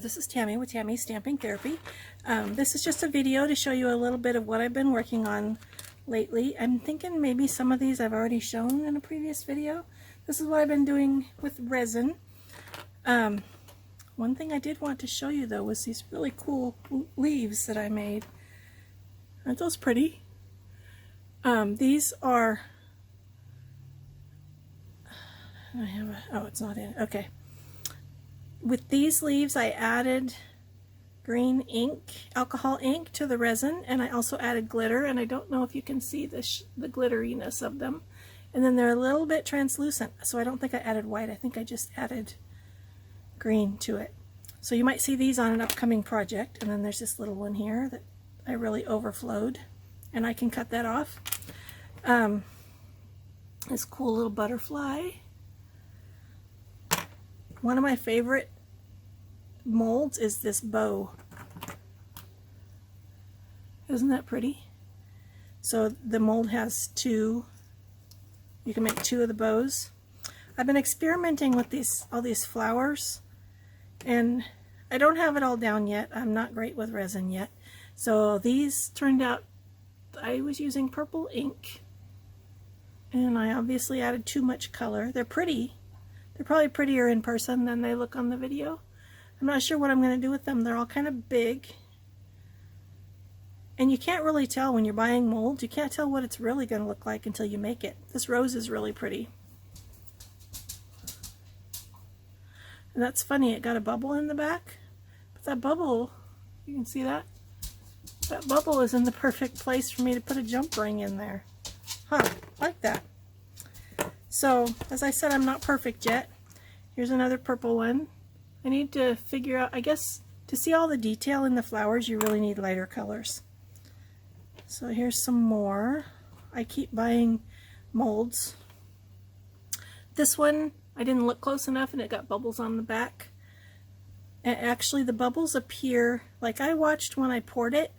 This is Tammy with Tammy's Stamping Therapy. This is just a video to show you a little bit of what I've been working on lately. I'm thinking maybe some of these I've already shown in a previous video. This is what I've been doing with resin. One thing I did want to show you though was these really cool leaves that I made. Aren't those pretty? These are... oh, it's not in. Okay. With these leaves, I added green ink, alcohol ink to the resin, and I also added glitter, and I don't know if you can see the glitteriness of them. And then they're a little bit translucent, so I don't think I added white. I think I just added green to it. So you might see these on an upcoming project, and then there's this little one here that I really overflowed, and I can cut that off. This cool little butterfly. One of my favorite molds is this bow. Isn't that pretty? So the mold has two. You can make two of the bows. I've been experimenting with all these flowers, and I don't have it all down yet. I'm not great with resin yet. So these turned out, I was using purple ink, and I obviously added too much color. They're pretty. They're probably prettier in person than they look on the video. I'm not sure what I'm going to do with them. They're all kind of big. And you can't really tell when you're buying molds. You can't tell what it's really going to look like until you make it. This rose is really pretty. And that's funny, it got a bubble in the back. But that bubble, you can see that? That bubble is in the perfect place for me to put a jump ring in there. Huh, like that. So, as I said, I'm not perfect yet. Here's another purple one. I need to figure out, I guess, to see all the detail in the flowers, you really need lighter colors. So here's some more. I keep buying molds. This one, I didn't look close enough and it got bubbles on the back. And actually, the bubbles appear, like I watched when I poured it,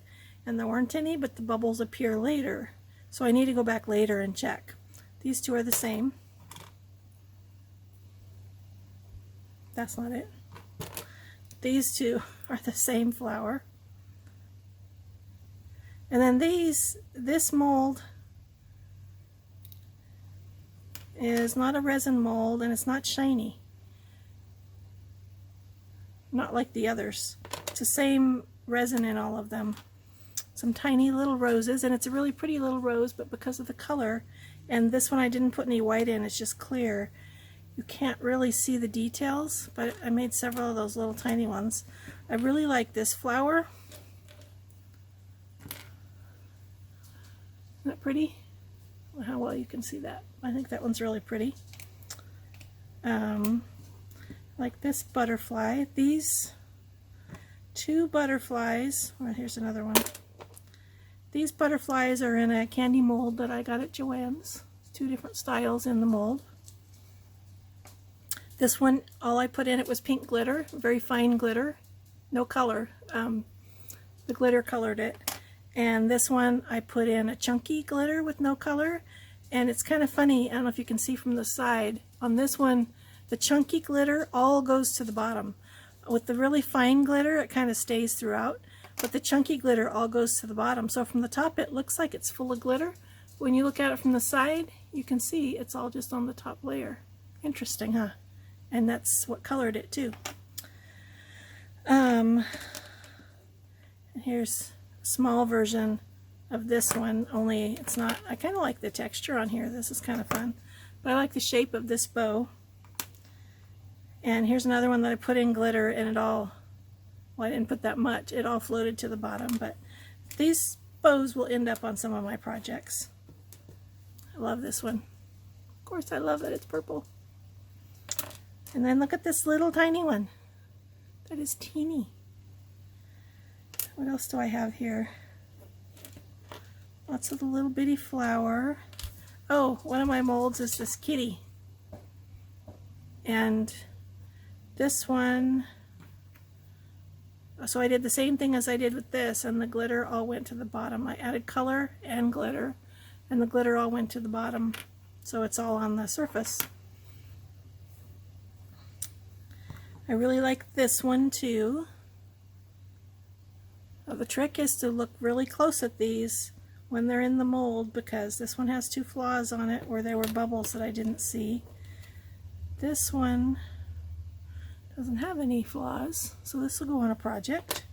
and there weren't any, but the bubbles appear later. So I need to go back later and check. These two are the same. That's not it. These two are the same flower. And then this mold is not a resin mold, and it's not shiny. Not like the others. It's the same resin in all of them. Some tiny little roses, and it's a really pretty little rose, but because of the color, and this one I didn't put any white in, it's just clear. You can't really see the details, but I made several of those little tiny ones. I really like this flower. Isn't that pretty? How well you can see that. I think that one's really pretty. Like this butterfly. These two butterflies, well, here's another one. These butterflies are in a candy mold that I got at Joann's. Two different styles in the mold. This one, all I put in it was pink glitter, very fine glitter, no color. The glitter colored it. And this one, I put in a chunky glitter with no color. And it's kind of funny, I don't know if you can see from the side. On this one, the chunky glitter all goes to the bottom. With the really fine glitter, it kind of stays throughout. But the chunky glitter all goes to the bottom. So from the top, it looks like it's full of glitter. When you look at it from the side, you can see it's all just on the top layer. Interesting, huh? And that's what colored it too. Here's a small version of this one, only it's not, I kind of like the texture on here. This is kind of fun. But I like the shape of this bow. And here's another one that I put in glitter, and it all, well, I didn't put that much. It all floated to the bottom, but these bows will end up on some of my projects. I love this one. Of course, I love that it's purple. And then look at this little tiny one. That is teeny. What else do I have here? Lots of the little bitty flower. Oh, one of my molds is this kitty. And this one, so I did the same thing as I did with this, and the glitter all went to the bottom. I added color and glitter, and the glitter all went to the bottom, so it's all on the surface. I really like this one too. Well, the trick is to look really close at these when they're in the mold, because this one has 2 flaws on it where there were bubbles that I didn't see. This one doesn't have any flaws, so this will go on a project.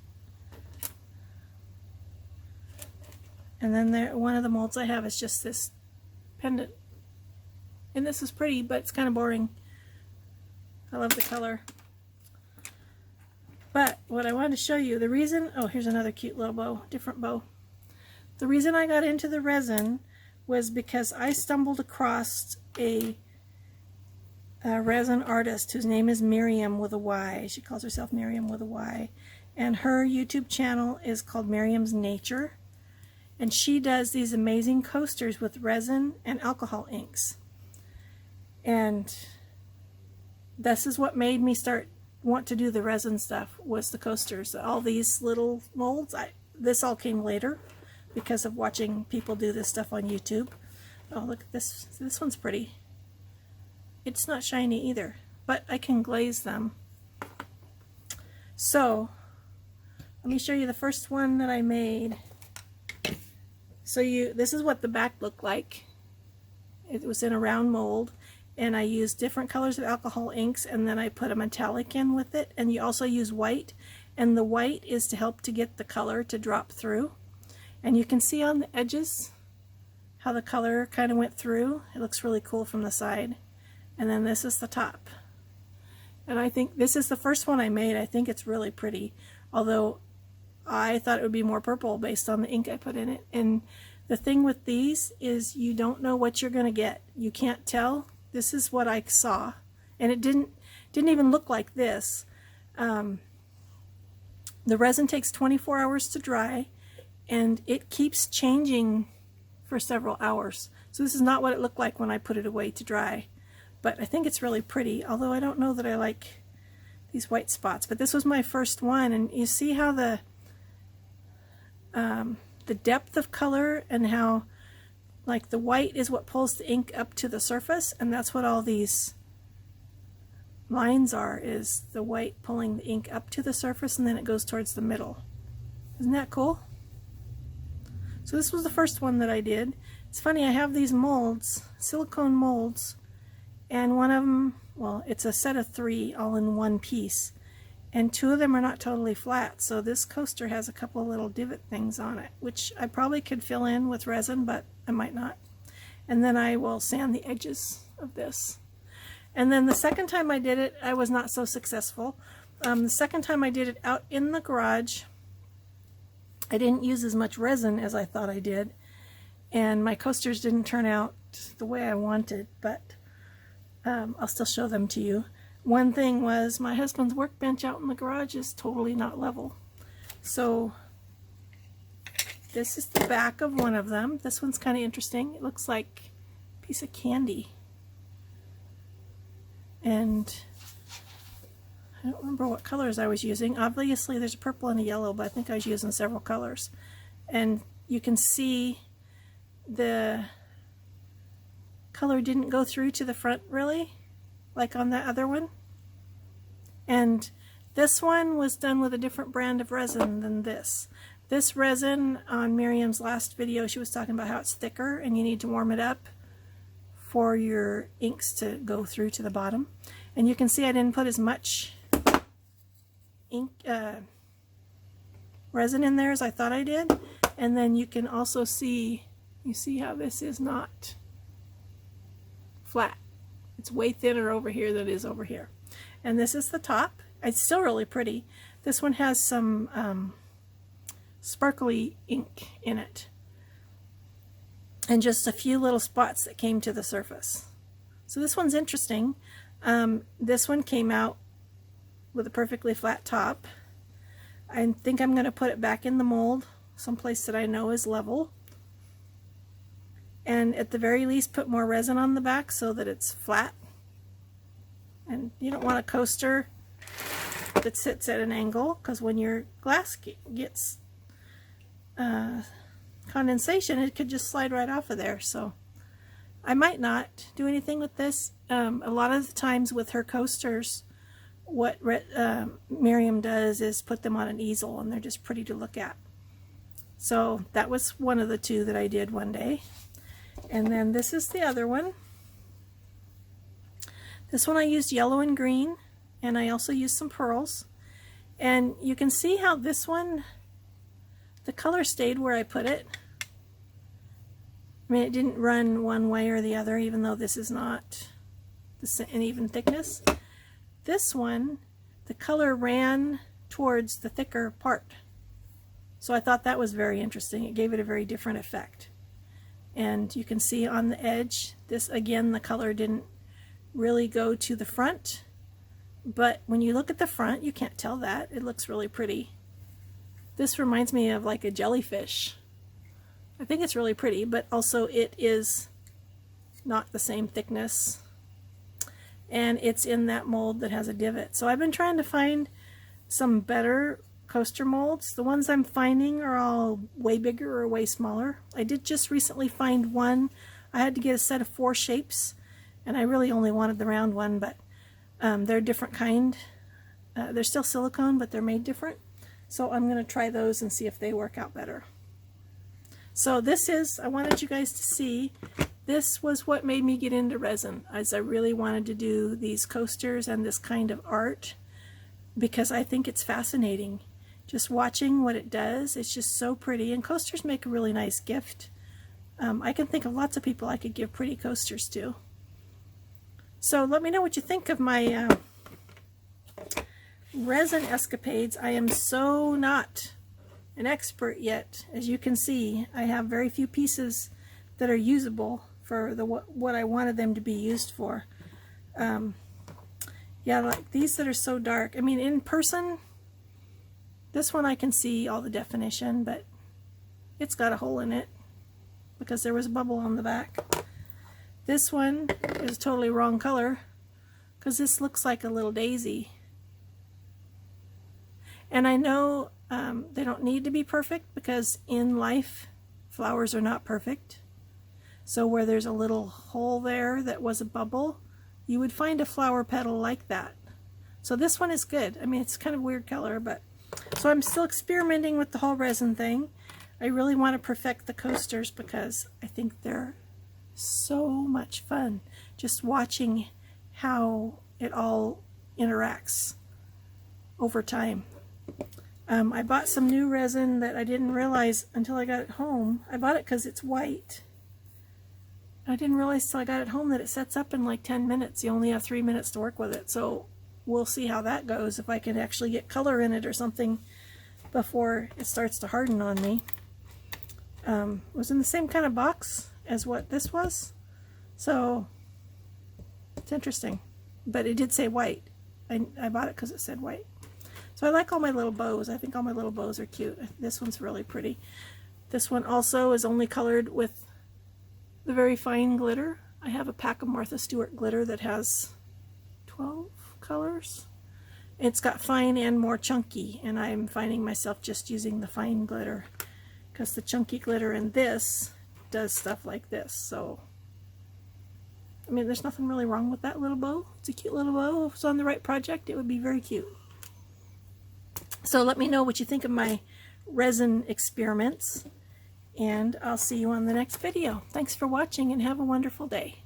And then one of the molds I have is just this pendant. And this is pretty, but it's kind of boring. I love the color. But what I wanted to show you, the reason, oh, here's another cute little bow, different bow. The reason I got into the resin was because I stumbled across a resin artist whose name is Miriam with a Y. She calls herself Miriam with a Y. And her YouTube channel is called Miriam's Nature. And she does these amazing coasters with resin and alcohol inks. And this is what made me want to do the resin stuff, was the coasters. All these little molds, this all came later because of watching people do this stuff on YouTube. Oh, look at this. This one's pretty. It's not shiny either, but I can glaze them. So let me show you the first one that I made. So this is what the back looked like. It was in a round mold, and I used different colors of alcohol inks, and then I put a metallic in with it, and you also use white, and the white is to help to get the color to drop through. And you can see on the edges how the color kind of went through. It looks really cool from the side. And then this is the top. And I think this is the first one I made. I think it's really pretty, although I thought it would be more purple based on the ink I put in it. And the thing with these is you don't know what you're going to get. You can't tell. This is what I saw, and it didn't even look like this. The resin takes 24 hours to dry, and it keeps changing for several hours. So this is not what it looked like when I put it away to dry. But I think it's really pretty, although I don't know that I like these white spots. But this was my first one, and you see how the depth of color, and how like the white is what pulls the ink up to the surface, and that's what all these lines are, is the white pulling the ink up to the surface, and then it goes towards the middle. Isn't that cool? So this was the first one that I did. It's funny, I have these molds, silicone molds, and one of them, well, it's a set of 3 all in one piece, and 2 of them are not totally flat. So this coaster has a couple of little divot things on it, which I probably could fill in with resin, but I might not. And then I will sand the edges of this. And then the second time I did it, I was not so successful. The second time I did it out in the garage, I didn't use as much resin as I thought I did, and my coasters didn't turn out the way I wanted, but I'll still show them to you. One thing was, my husband's workbench out in the garage is totally not level. So this is the back of one of them. This one's kind of interesting. It looks like a piece of candy. And I don't remember what colors I was using. Obviously there's a purple and a yellow, but I think I was using several colors. And you can see the color didn't go through to the front really, like on that other one. And this one was done with a different brand of resin than this. This resin, on Miriam's last video, she was talking about how it's thicker and you need to warm it up for your inks to go through to the bottom. And you can see I didn't put as much ink resin in there as I thought I did. And then you can also see, you see how this is not flat. It's way thinner over here than it is over here. And this is the top. It's still really pretty. This one has some sparkly ink in it, and just a few little spots that came to the surface. So this one's interesting. This one came out with a perfectly flat top. I think I'm going to put it back in the mold someplace that I know is level, and at the very least put more resin on the back so that it's flat. And you don't want a coaster that sits at an angle, because when your glass gets condensation, it could just slide right off of there. So I might not do anything with this. A lot of the times with her coasters what Miriam does is put them on an easel, and they're just pretty to look at. So that was one of the two that I did one day. And then this is the other one. This one I used yellow and green, and I also used some pearls. And you can see how this one, the color stayed where I put it. I mean, it didn't run one way or the other, even though this is not an even thickness. This one, the color ran towards the thicker part. So I thought that was very interesting. It gave it a very different effect. And you can see on the edge, this again, the color didn't really go to the front. But when you look at the front, you can't tell that. It looks really pretty. This reminds me of like a jellyfish. I think it's really pretty, but also it is not the same thickness. And it's in that mold that has a divot. So I've been trying to find some better coaster molds. The ones I'm finding are all way bigger or way smaller. I did just recently find one. I had to get a set of 4 shapes, and I really only wanted the round one, but they're a different kind. They're still silicone, but they're made different. So I'm going to try those and see if they work out better. So this is, I wanted you guys to see, this was what made me get into resin, as I really wanted to do these coasters and this kind of art, because I think it's fascinating. Just watching what it does, it's just so pretty, and coasters make a really nice gift. I can think of lots of people I could give pretty coasters to. So let me know what you think of my resin escapades. I am so not an expert yet. As you can see, I have very few pieces that are usable for what I wanted them to be used for. Yeah, like these that are so dark. I mean, in person, this one I can see all the definition, but it's got a hole in it because there was a bubble on the back. This one is totally wrong color because this looks like a little daisy. And I know they don't need to be perfect because in life, flowers are not perfect. So where there's a little hole there that was a bubble, you would find a flower petal like that. So this one is good. I mean, it's kind of weird color, but so I'm still experimenting with the whole resin thing. I really want to perfect the coasters because I think they're so much fun. Just watching how it all interacts over time. I bought some new resin that I didn't realize until I got it home. I bought it because it's white. I didn't realize till I got it home that it sets up in like 10 minutes. You only have 3 minutes to work with it. So we'll see how that goes, if I can actually get color in it or something before it starts to harden on me. It was in the same kind of box as what this was. So it's interesting. But it did say white. I bought it because it said white. So I like all my little bows. I think all my little bows are cute. This one's really pretty. This one also is only colored with the very fine glitter. I have a pack of Martha Stewart glitter that has 12 colors. It's got fine and more chunky, and I'm finding myself just using the fine glitter because the chunky glitter in this does stuff like this. So I mean, there's nothing really wrong with that little bow. It's a cute little bow. If it's on the right project, it would be very cute. So let me know what you think of my resin experiments, and I'll see you on the next video. Thanks for watching and have a wonderful day.